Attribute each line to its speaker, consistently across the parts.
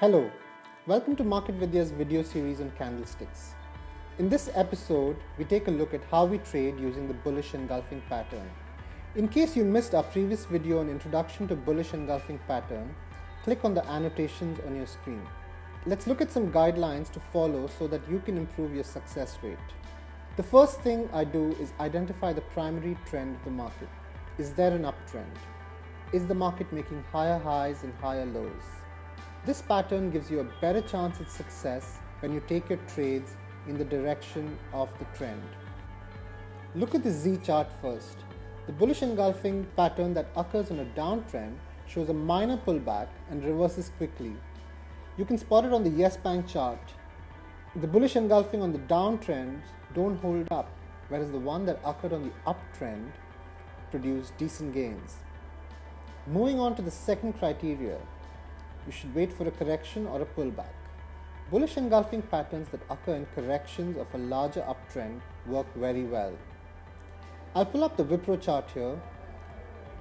Speaker 1: Hello, welcome to Market Vidya's video series on candlesticks. In this episode, we take a look at how we trade using the bullish engulfing pattern. In case you missed our previous video on introduction to bullish engulfing pattern, click on the annotations on your screen. Let's look at some guidelines to follow so that you can improve your success rate. The first thing I do is identify the primary trend of the market. Is there an uptrend? Is the market making higher highs and higher lows? This pattern gives you a better chance at success when you take your trades in the direction of the trend. Look at the Z chart first. The bullish engulfing pattern that occurs on a downtrend shows a minor pullback and reverses quickly. You can spot it on the Yes Bank chart. The bullish engulfing on the downtrends don't hold up, whereas the one that occurred on the uptrend produced decent gains. Moving on to the second criteria, you should wait for a correction or a pullback. Bullish engulfing patterns that occur in corrections of a larger uptrend work very well. I'll pull up the Wipro chart here.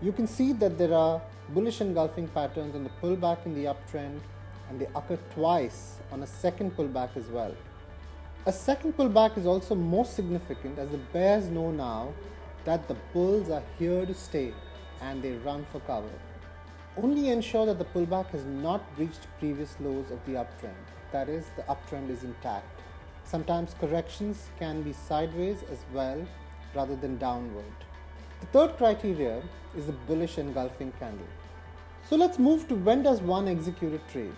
Speaker 1: You can see that there are bullish engulfing patterns on the pullback in the uptrend, and they occur twice on a second pullback as well. A second pullback is also more significant as the bears know now that the bulls are here to stay and they run for cover. Only ensure that the pullback has not breached previous lows of the uptrend. That is, the uptrend is intact. Sometimes corrections can be sideways as well rather than downward. The third criteria is the bullish engulfing candle. So let's move to when does one execute a trade.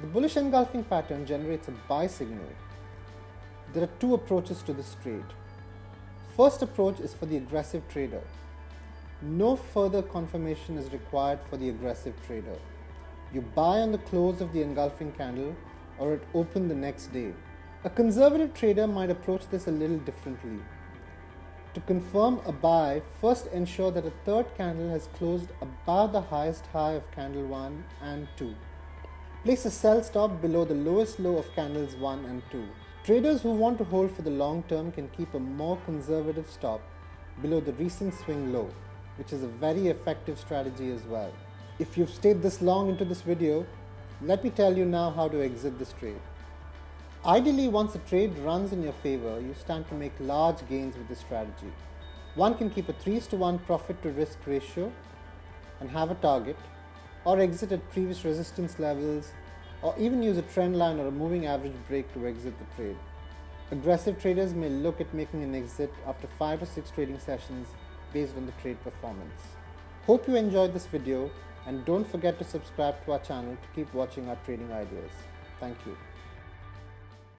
Speaker 1: The bullish engulfing pattern generates a buy signal. There are two approaches to this trade. First approach is for the aggressive trader. No further confirmation is required for the aggressive trader. You buy on the close of the engulfing candle or at open the next day. A conservative trader might approach this a little differently. To confirm a buy, first ensure that a third candle has closed above the highest high of candle 1 and 2. Place a sell stop below the lowest low of candles 1 and 2. Traders who want to hold for the long term can keep a more conservative stop below the recent swing low, which is a very effective strategy as well. If you've stayed this long into this video, let me tell you now how to exit this trade. Ideally, once the trade runs in your favor, you stand to make large gains with this strategy. One can keep a 3:1 profit to risk ratio and have a target, or exit at previous resistance levels, or even use a trend line or a moving average break to exit the trade. Aggressive traders may look at making an exit after 5 to 6 trading sessions based on the trade performance. Hope you enjoyed this video, and don't forget to subscribe to our channel to keep watching our trading ideas. Thank you.